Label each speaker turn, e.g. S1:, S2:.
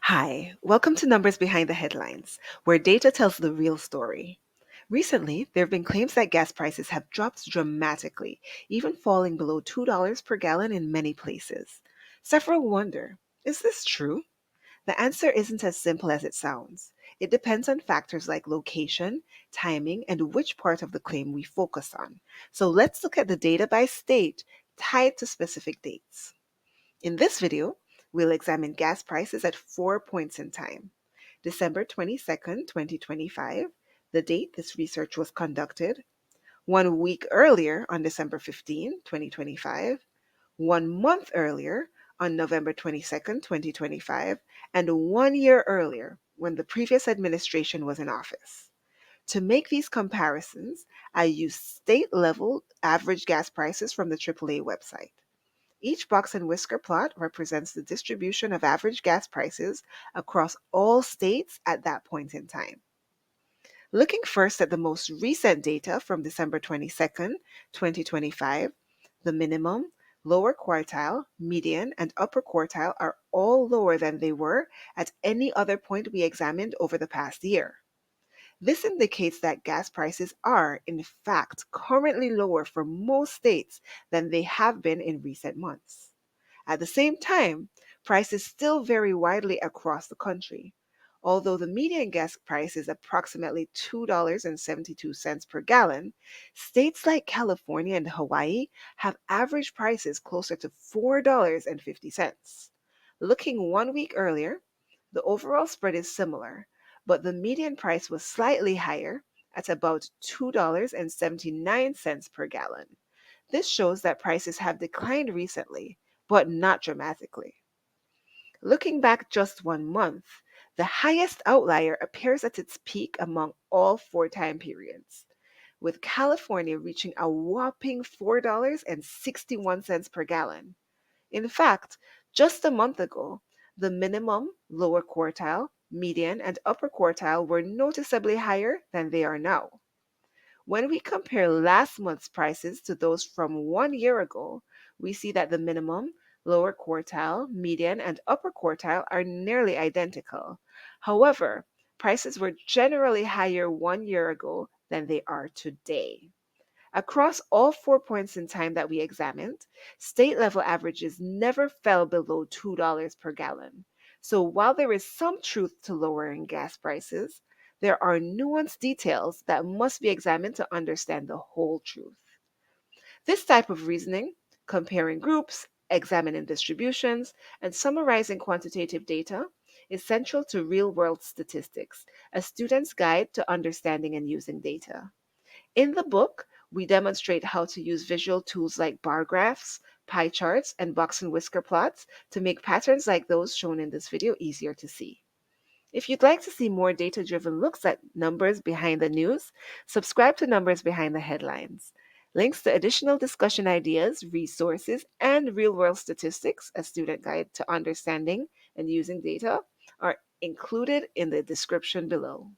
S1: Hi, welcome to Numbers Behind the Headlines, where data tells the real story. Recently, there have been claims that gas prices have dropped dramatically, even falling below $2 per gallon in many places. Several wonder, is this true? The answer isn't as simple as it sounds. It depends on factors like location, timing, and which part of the claim we focus on. So let's look at the data by state tied to specific dates. In this video, we'll examine gas prices at 4 points in time. December 22nd, 2025, the date this research was conducted, 1 week earlier on December 15, 2025, 1 month earlier on November 22nd, 2025, and 1 year earlier when the previous administration was in office. To make these comparisons, I used state level average gas prices from the AAA website. Each box and whisker plot represents the distribution of average gas prices across all states at that point in time. Looking first at the most recent data from December 22nd, 2025, the minimum, lower quartile, median, and upper quartile are all lower than they were at any other point we examined over the past year. This indicates that gas prices are, in fact, currently lower for most states than they have been in recent months. At the same time, prices still vary widely across the country. Although the median gas price is approximately $2.72 per gallon, states like California and Hawaii have average prices closer to $4.50. Looking 1 week earlier, the overall spread is similar, but the median price was slightly higher at about $2.79 per gallon. This shows that prices have declined recently, but not dramatically. Looking back just 1 month, the highest outlier appears at its peak among all four time periods, with California reaching a whopping $4.61 per gallon. In fact, just a month ago, the minimum, lower quartile, median, and upper quartile were noticeably higher than they are now. When we compare last month's prices to those from 1 year ago, we see that the minimum, lower quartile, median, and upper quartile are nearly identical. However, prices were generally higher 1 year ago than they are today. Across all 4 points in time that we examined, state level averages never fell below $2 per gallon. So while there is some truth to lowering gas prices, there are nuanced details that must be examined to understand the whole truth. This type of reasoning, comparing groups, examining distributions, and summarizing quantitative data, is central to real world statistics, a student's guide to understanding and using data. In the book, we demonstrate how to use visual tools like bar graphs, pie charts, and box and whisker plots to make patterns like those shown in this video easier to see. If you'd like to see more data driven looks at numbers behind the news, subscribe to Numbers Behind the Headlines. Links to additional discussion ideas, resources, and real world statistics, a student guide to understanding and using data, are included in the description below.